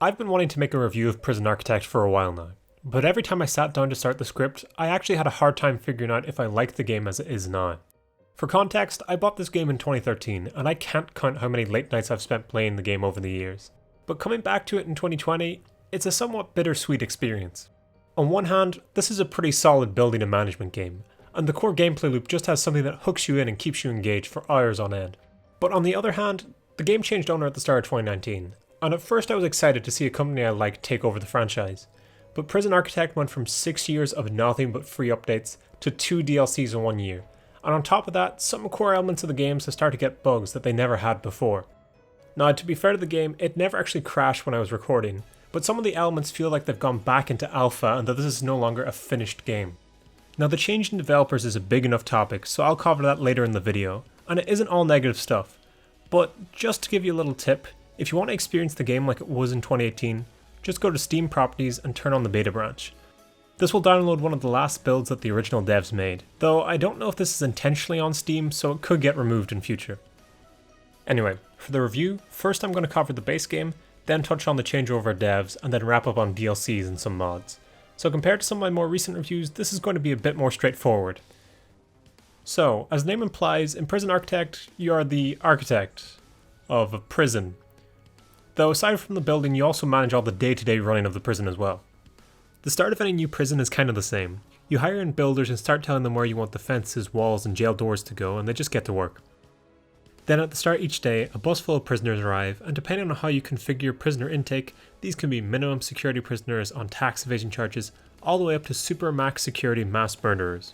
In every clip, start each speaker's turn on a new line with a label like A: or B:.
A: I've been wanting to make a review of Prison Architect for a while now, but every time I sat down to start the script, I actually had a hard time figuring out if I liked the game as it is now. For context, I bought this game in 2013, and I can't count how many late nights I've spent playing the game over the years. But coming back to it in 2020, it's a somewhat bittersweet experience. On one hand, this is a pretty solid building and management game, and the core gameplay loop just has something that hooks you in and keeps you engaged for hours on end. But on the other hand, the game changed owner at the start of 2019, and at first I was excited to see a company I liked take over the franchise. But Prison Architect went from 6 years of nothing but free updates to 2 DLCs in 1 year, and on top of that, some core elements of the games have started to get bugs that they never had before. Now, to be fair to the game, it never actually crashed when I was recording, but some of the elements feel like they've gone back into alpha and that this is no longer a finished game. Now, the change in developers is a big enough topic, so I'll cover that later in the video, and it isn't all negative stuff. But just to give you a little tip, if you want to experience the game like it was in 2018, just go to Steam Properties and turn on the beta branch. This will download one of the last builds that the original devs made, though I don't know if this is intentionally on Steam, so it could get removed in future. Anyway, for the review, first I'm going to cover the base game, then touch on the changeover devs, and then wrap up on DLCs and some mods. So compared to some of my more recent reviews, this is going to be a bit more straightforward. So, as the name implies, in Prison Architect, you are the architect of a prison. Though aside from the building, you also manage all the day-to-day running of the prison as well. The start of any new prison is kind of the same. You hire in builders and start telling them where you want the fences, walls, and jail doors to go, and they just get to work. Then at the start each day, a bus full of prisoners arrive, and depending on how you configure your prisoner intake, these can be minimum security prisoners on tax evasion charges, all the way up to super max security mass murderers.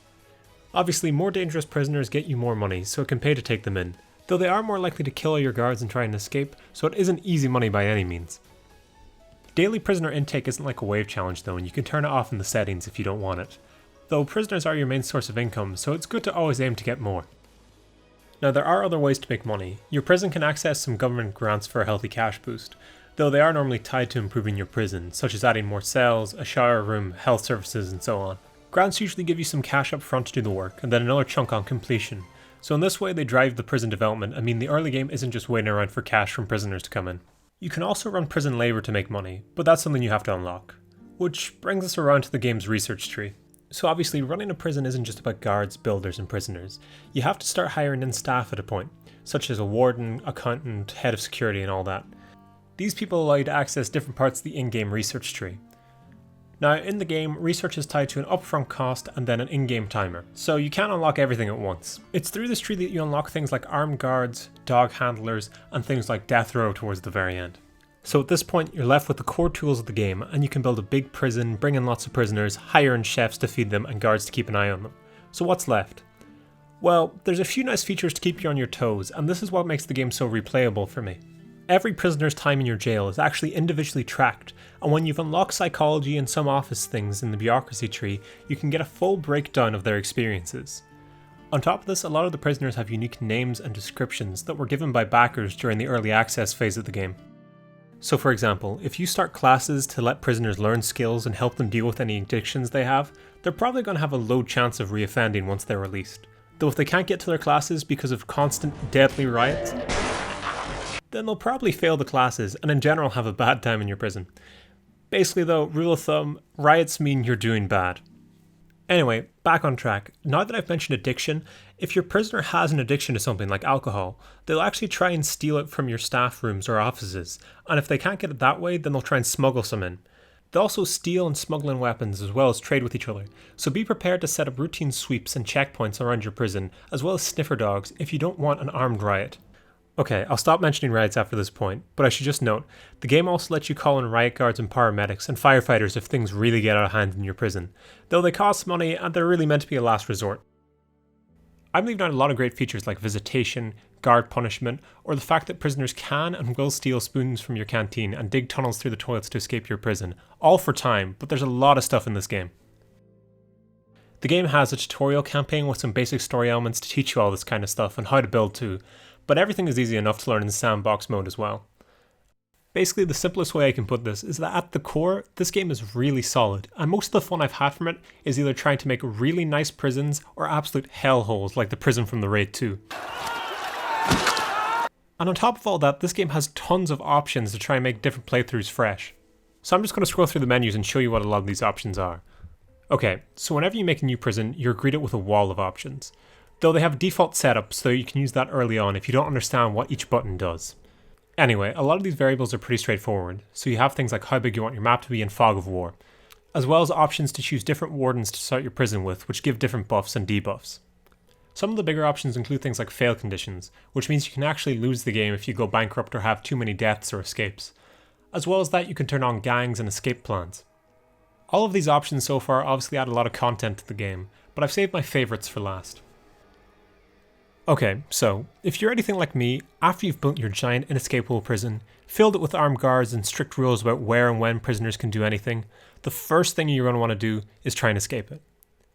A: Obviously, more dangerous prisoners get you more money, so it can pay to take them in, though they are more likely to kill all your guards and try and escape, so it isn't easy money by any means. Daily prisoner intake isn't like a wave challenge though, and you can turn it off in the settings if you don't want it. Though prisoners are your main source of income, so it's good to always aim to get more. Now there are other ways to make money. Your prison can access some government grants for a healthy cash boost, though they are normally tied to improving your prison, such as adding more cells, a shower room, health services, and so on. Grants usually give you some cash up front to do the work, and then another chunk on completion. So in this way they drive the prison development and mean the early game isn't just waiting around for cash from prisoners to come in. You can also run prison labour to make money, but that's something you have to unlock. Which brings us around to the game's research tree. So obviously running a prison isn't just about guards, builders and prisoners. You have to start hiring in staff at a point, such as a warden, accountant, head of security and all that. These people allow you to access different parts of the in-game research tree. Now in the game, research is tied to an upfront cost and then an in-game timer, so you can't unlock everything at once. It's through this tree that you unlock things like armed guards, dog handlers, and things like death row towards the very end. So at this point, you're left with the core tools of the game, and you can build a big prison, bring in lots of prisoners, hire in chefs to feed them, and guards to keep an eye on them. So what's left? Well, there's a few nice features to keep you on your toes, and this is what makes the game so replayable for me. Every prisoner's time in your jail is actually individually tracked, and when you've unlocked psychology and some office things in the bureaucracy tree, you can get a full breakdown of their experiences. On top of this, a lot of the prisoners have unique names and descriptions that were given by backers during the early access phase of the game. So for example, if you start classes to let prisoners learn skills and help them deal with any addictions they have, they're probably going to have a low chance of reoffending once they're released. Though if they can't get to their classes because of constant deadly riots, then they'll probably fail the classes and in general have a bad time in your prison. Basically though, rule of thumb, riots mean you're doing bad. Anyway, back on track. Now that I've mentioned addiction, if your prisoner has an addiction to something like alcohol, they'll actually try and steal it from your staff rooms or offices, and if they can't get it that way, then they'll try and smuggle some in. They'll also steal and smuggle in weapons as well as trade with each other, so be prepared to set up routine sweeps and checkpoints around your prison, as well as sniffer dogs if you don't want an armed riot. Okay, I'll stop mentioning riots after this point, but I should just note, the game also lets you call in riot guards and paramedics and firefighters if things really get out of hand in your prison, though they cost money and they're really meant to be a last resort. I'm leaving out a lot of great features like visitation, guard punishment, or the fact that prisoners can and will steal spoons from your canteen and dig tunnels through the toilets to escape your prison, all for time, but there's a lot of stuff in this game. The game has a tutorial campaign with some basic story elements to teach you all this kind of stuff and how to build too, but everything is easy enough to learn in sandbox mode as well. Basically, the simplest way I can put this is that at the core, this game is really solid, and most of the fun I've had from it is either trying to make really nice prisons or absolute hellholes like the prison from the Raid 2. And on top of all that, this game has tons of options to try and make different playthroughs fresh. So I'm just going to scroll through the menus and show you what a lot of these options are. Okay, so whenever you make a new prison, you're greeted with a wall of options. Though they have default setup, so you can use that early on if you don't understand what each button does. Anyway, a lot of these variables are pretty straightforward, so you have things like how big you want your map to be in Fog of War, as well as options to choose different wardens to start your prison with, which give different buffs and debuffs. Some of the bigger options include things like fail conditions, which means you can actually lose the game if you go bankrupt or have too many deaths or escapes. As well as that, you can turn on gangs and escape plans. All of these options so far obviously add a lot of content to the game, but I've saved my favourites for last. Okay, so, if you're anything like me, after you've built your giant inescapable prison, filled it with armed guards and strict rules about where and when prisoners can do anything, the first thing you're going to want to do is try and escape it.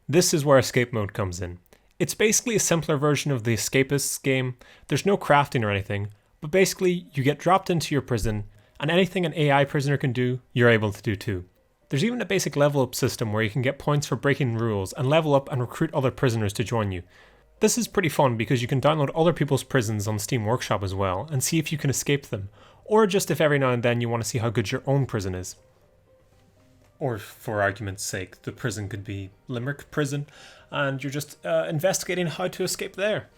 A: This is where escape mode comes in. It's basically a simpler version of the Escapists game. There's no crafting or anything, but basically you get dropped into your prison, and anything an AI prisoner can do, you're able to do too. There's even a basic level up system where you can get points for breaking rules and level up and recruit other prisoners to join you. This is pretty fun because you can download other people's prisons on Steam Workshop as well and see if you can escape them, or just if every now and then you want to see how good your own prison is. Or for argument's sake, the prison could be Limerick Prison, and you're just investigating how to escape there.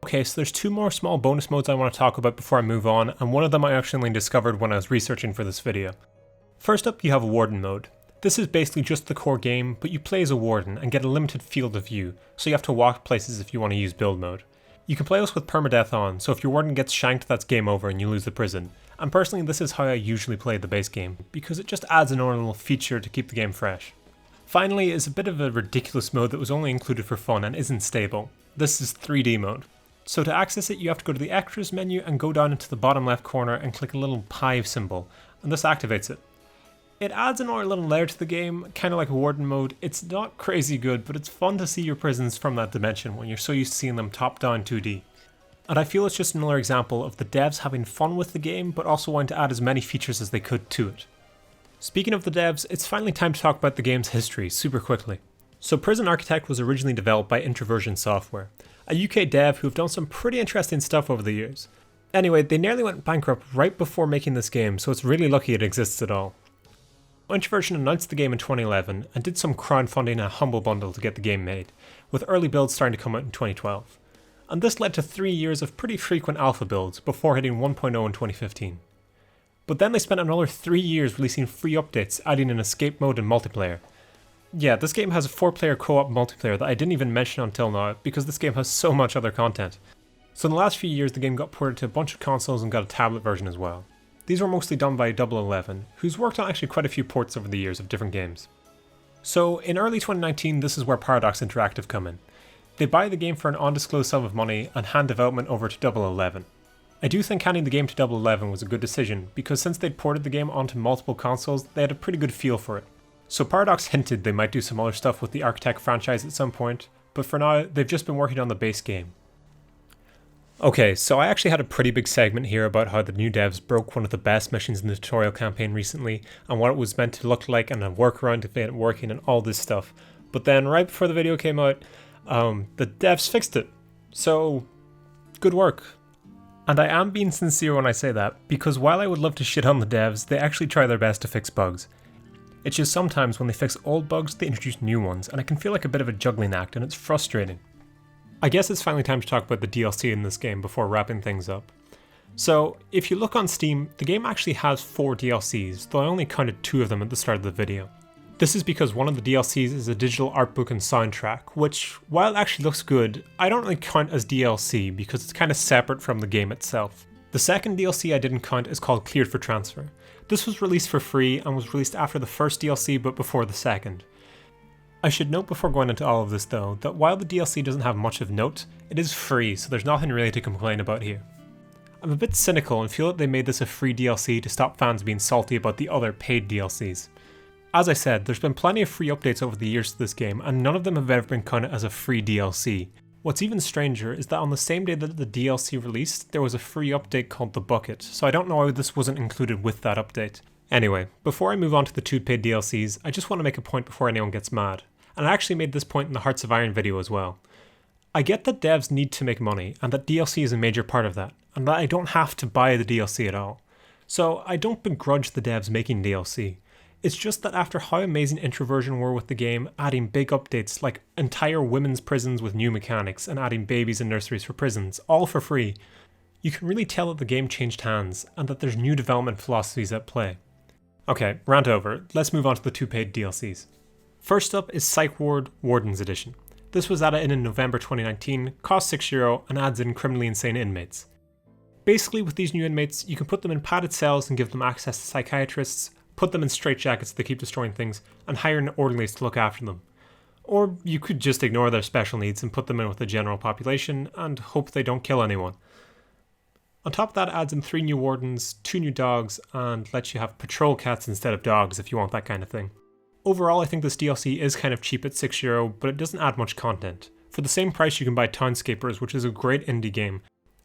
A: Okay, so there's two more small bonus modes I want to talk about before I move on, and one of them I actually discovered when I was researching for this video. First up, you have Warden Mode. This is basically just the core game, but you play as a warden and get a limited field of view, so you have to walk places if you want to use build mode. You can play this with permadeath on, so if your warden gets shanked, that's game over and you lose the prison. And personally, this is how I usually play the base game, because it just adds another little feature to keep the game fresh. Finally is a bit of a ridiculous mode that was only included for fun and isn't stable. This is 3D mode. So to access it, you have to go to the extras menu and go down into the bottom left corner and click a little pie symbol, and this activates it. It adds another little layer to the game, kind of like Warden Mode. It's not crazy good, but it's fun to see your prisons from that dimension when you're so used to seeing them top-down 2D. And I feel it's just another example of the devs having fun with the game, but also wanting to add as many features as they could to it. Speaking of the devs, it's finally time to talk about the game's history, super quickly. So Prison Architect was originally developed by Introversion Software, a UK dev who've done some pretty interesting stuff over the years. Anyway, they nearly went bankrupt right before making this game, so it's really lucky it exists at all. Introversion announced the game in 2011 and did some crowdfunding and a humble bundle to get the game made, with early builds starting to come out in 2012. And this led to 3 years of pretty frequent alpha builds before hitting 1.0 in 2015. But then they spent another 3 years releasing free updates, adding an escape mode and multiplayer. Yeah, this game has a 4-player co-op multiplayer that I didn't even mention until now because this game has so much other content. So in the last few years the game got ported to a bunch of consoles and got a tablet version as well. These were mostly done by Double 11, who's worked on actually quite a few ports over the years of different games. So in early 2019, this is where Paradox Interactive come in. They buy the game for an undisclosed sum of money and hand development over to Double 11. I do think handing the game to Double 11 was a good decision, because since they'd ported the game onto multiple consoles, they had a pretty good feel for it. So Paradox hinted they might do some other stuff with the Architect franchise at some point, but for now, they've just been working on the base game. Okay, so I actually had a pretty big segment here about how the new devs broke one of the best missions in the tutorial campaign recently, and what it was meant to look like, and a workaround to it working, and all this stuff. But then, right before the video came out, the devs fixed it. So, good work. And I am being sincere when I say that, because while I would love to shit on the devs, they actually try their best to fix bugs. It's just sometimes when they fix old bugs, they introduce new ones, and it can feel like a bit of a juggling act, and it's frustrating. I guess it's finally time to talk about the DLC in this game before wrapping things up. So, if you look on Steam, the game actually has 4 DLCs, though I only counted 2 of them at the start of the video. This is because one of the DLCs is a digital art book and soundtrack, which, while it actually looks good, I don't really count as DLC because it's kind of separate from the game itself. The second DLC I didn't count is called Cleared for Transfer. This was released for free and was released after the first DLC but before the second. I should note before going into all of this though, that while the DLC doesn't have much of note, it is free, so there's nothing really to complain about here. I'm a bit cynical and feel that they made this a free DLC to stop fans being salty about the other paid DLCs. As I said, there's been plenty of free updates over the years to this game, and none of them have ever been counted as a free DLC. What's even stranger is that on the same day that the DLC released, there was a free update called The Bucket, so I don't know why this wasn't included with that update. Anyway, before I move on to the 2 paid DLCs, I just want to make a point before anyone gets mad. And I actually made this point in the Hearts of Iron video as well. I get that devs need to make money, and that DLC is a major part of that, and that I don't have to buy the DLC at all. So I don't begrudge the devs making DLC. It's just that after how amazing Introversion were with the game, adding big updates like entire women's prisons with new mechanics and adding babies and nurseries for prisons, all for free, you can really tell that the game changed hands and that there's new development philosophies at play. Okay, rant over, let's move on to the 2 paid DLCs. First up is Psych Ward Warden's Edition. This was added in November 2019, costs €6 and adds in criminally insane inmates. Basically with these new inmates, you can put them in padded cells and give them access to psychiatrists, put them in straitjackets that keep destroying things, and hire an orderlies to look after them. Or you could just ignore their special needs and put them in with the general population and hope they don't kill anyone. On top of that, it adds in 3 new wardens, 2 new dogs, and lets you have patrol cats instead of dogs if you want that kind of thing. Overall, I think this DLC is kind of cheap at €6, but it doesn't add much content. For the same price you can buy Townscapers, which is a great indie game,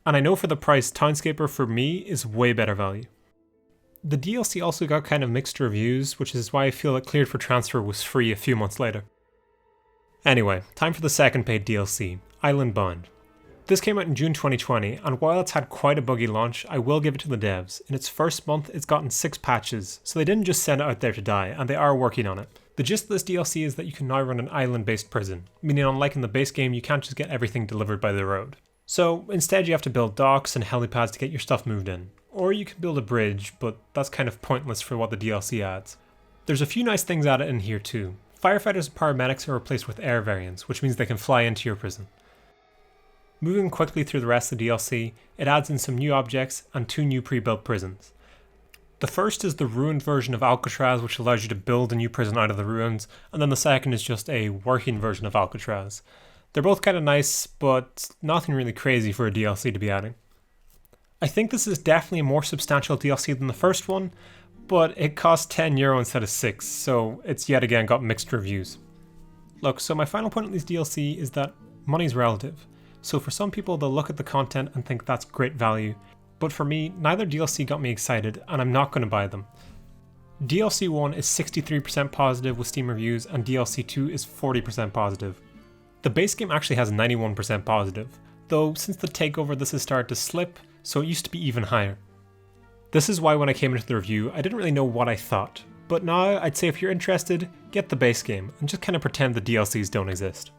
A: and I know for the price, Townscaper for me is way better value. The DLC also got kind of mixed reviews, which is why I feel it cleared for transfer was free a few months later. Anyway, time for the second paid DLC, Island Bound. This came out in June 2020, and while it's had quite a buggy launch, I will give it to the devs. In its first month, it's gotten 6 patches, so they didn't just send it out there to die, and they are working on it. The gist of this DLC is that you can now run an island-based prison, meaning unlike in the base game, you can't just get everything delivered by the road. So instead you have to build docks and helipads to get your stuff moved in. Or you can build a bridge, but that's kind of pointless for what the DLC adds. There's a few nice things added in here too. Firefighters and paramedics are replaced with air variants, which means they can fly into your prison. Moving quickly through the rest of the DLC, it adds in some new objects and 2 new pre-built prisons. The first is the ruined version of Alcatraz, which allows you to build a new prison out of the ruins, and then the second is just a working version of Alcatraz. They're both kind of nice, but nothing really crazy for a DLC to be adding. I think this is definitely a more substantial DLC than the first one, but it cost €10 instead of 6, so it's yet again got mixed reviews. Look, so my final point on these DLC is that money's relative. So for some people they'll look at the content and think that's great value, but for me, neither DLC got me excited and I'm not going to buy them. DLC 1 is 63% positive with Steam reviews and DLC 2 is 40% positive. The base game actually has 91% positive, though since the takeover this has started to slip, so it used to be even higher. This is why when I came into the review I didn't really know what I thought, but now I'd say if you're interested, get the base game and just kind of pretend the DLCs don't exist.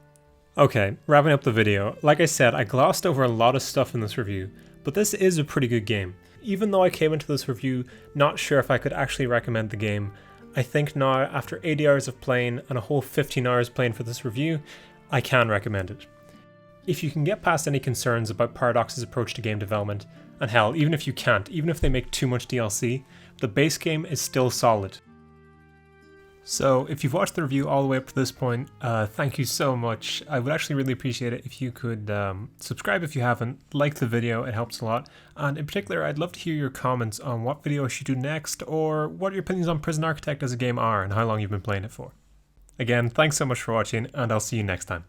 A: Okay, wrapping up the video, like I said, I glossed over a lot of stuff in this review, but this is a pretty good game. Even though I came into this review not sure if I could actually recommend the game, I think now after 80 hours of playing and a whole 15 hours playing for this review, I can recommend it. If you can get past any concerns about Paradox's approach to game development, and hell, even if you can't, even if they make too much DLC, the base game is still solid. So if you've watched the review all the way up to this point, thank you so much. I would actually really appreciate it if you could subscribe if you haven't, like the video, it helps a lot. And in particular, I'd love to hear your comments on what video I should do next, or what your opinions on Prison Architect as a game are and how long you've been playing it for. Again, thanks so much for watching, and I'll see you next time.